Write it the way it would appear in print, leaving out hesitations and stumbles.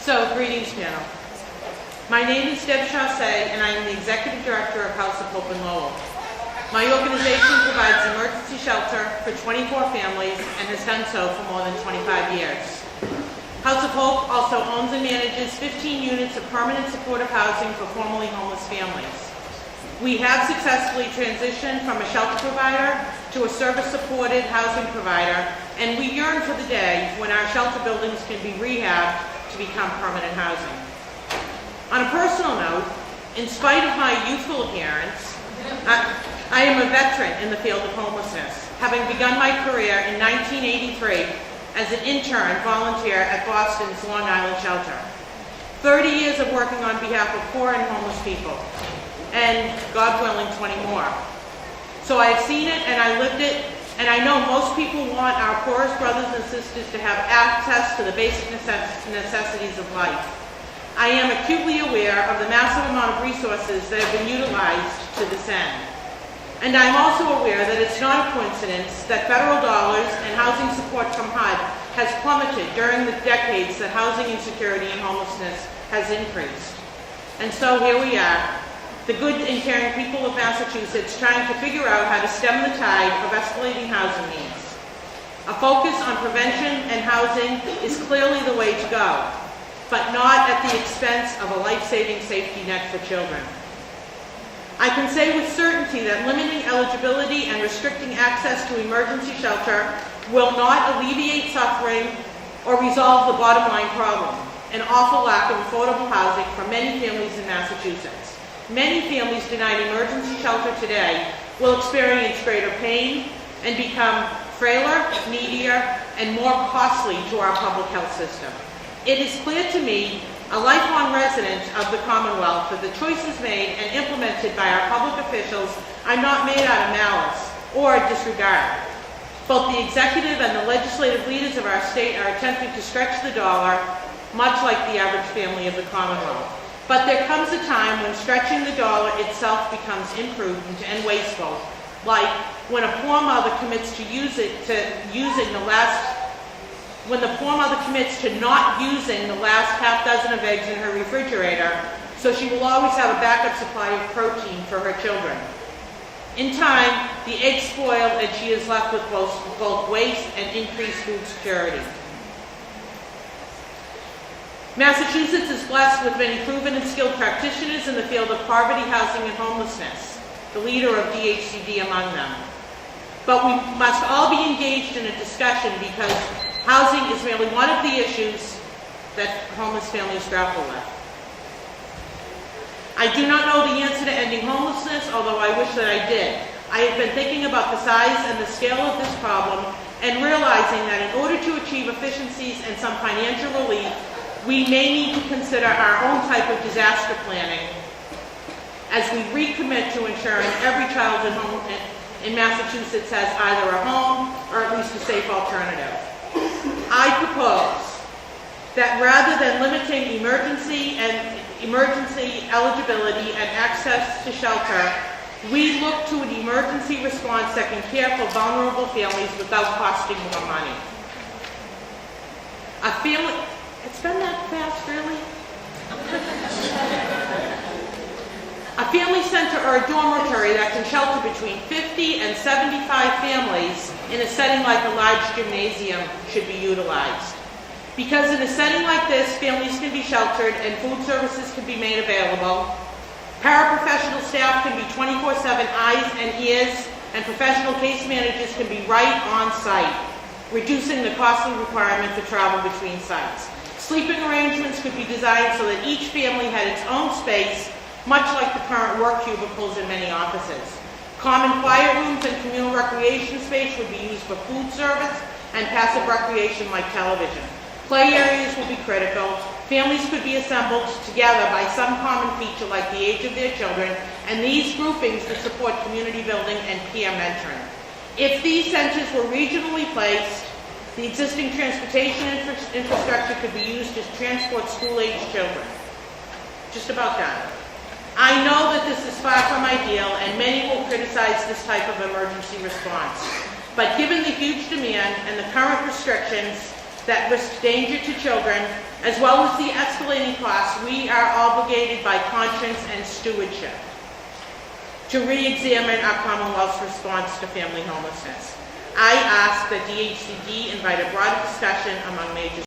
Greetings panel. My name is Chausse, and I am the Executive Director of House of Hope in Lowell. My organization provides emergency shelter for 24 families and has done so for more than 25 years. House of Hope also owns and manages 15 units of permanent supportive housing for formerly homeless families. We have successfully transitioned from a shelter provider to a service-supported housing provider, and we yearn for the day when our shelter buildings can be rehabbed to become permanent housing. On a personal note, in spite of my youthful appearance, I am a veteran in the field of homelessness, having begun my career in 1983 as an intern volunteer at Boston's Long Island shelter. 30 years of working on behalf of poor and homeless people, and God willing, 20 more. So I've seen it and I lived it, and I know most people want our poorest brothers and sisters to have access to the basic necessities of life. I am acutely aware of the massive amount of resources that have been utilized to this end. And I'm also aware that it's not a coincidence that federal dollars and housing support from HUD has plummeted during the decades that housing insecurity and homelessness has increased. And so here we are, the good and caring people of Massachusetts trying to figure out how to stem the tide of escalating housing needs. A focus on prevention and housing is clearly the way to go, but not at the expense of a life-saving safety net for children. I can say with certainty that limiting eligibility and restricting access to emergency shelter will not alleviate suffering or resolve the bottom line problem, an awful lack of affordable housing for many families in Massachusetts. Many families denied emergency shelter today will experience greater pain and become frailer, needier, and more costly to our public health system. It is clear to me, a lifelong resident of the Commonwealth, that the choices made and implemented by our public officials are not made out of malice or disregard. Both the executive and the legislative leaders of our state are attempting to stretch the dollar, much like the average family of the Commonwealth. But there comes a time when stretching the dollar itself becomes imprudent and wasteful, like when a poor mother commits to not using the last half dozen of eggs in her refrigerator, so she will always have a backup supply of protein for her children. In time, the eggs spoil and she is left with both waste and increased food security. Massachusetts is blessed with many proven and skilled practitioners in the field of poverty, housing, and homelessness, the leader of DHCD among them. But we must all be engaged in a discussion because housing is merely one of the issues that homeless families grapple with. I do not know the answer to ending homelessness, although I wish that I did. I have been thinking about the size and the scale of this problem and realizing that in order to achieve efficiencies and some financial relief, we may need to consider our own type of disaster planning as we recommit to ensuring every child in Massachusetts has either a home or at least a safe alternative. I propose that rather than limiting emergency eligibility and access to shelter, we look to an emergency response that can care for vulnerable families without costing more money. It's been that fast, really? A family center or a dormitory that can shelter between 50 and 75 families in a setting like a large gymnasium should be utilized. Because in a setting like this, families can be sheltered and food services can be made available. Paraprofessional staff can be 24/7 eyes and ears, and professional case managers can be right on site, reducing the costly requirement for travel between sites. Sleeping arrangements could be designed so that each family had its own space, much like the current work cubicles in many offices. Common quiet rooms and communal recreation space would be used for food service and passive recreation like television. Play areas will be critical. Families could be assembled together by some common feature like the age of their children, and these groupings would support community building and peer mentoring. If these centers were regionally placed, the existing transportation infrastructure could be used to transport school-aged children. Just about done. I know that this is far from ideal, and many will criticize this type of emergency response. But given the huge demand and the current restrictions, that risk danger to children, as well as the escalating costs, we are obligated by conscience and stewardship to re-examine our Commonwealth's response to family homelessness. I ask that DHCD invite a broader discussion among major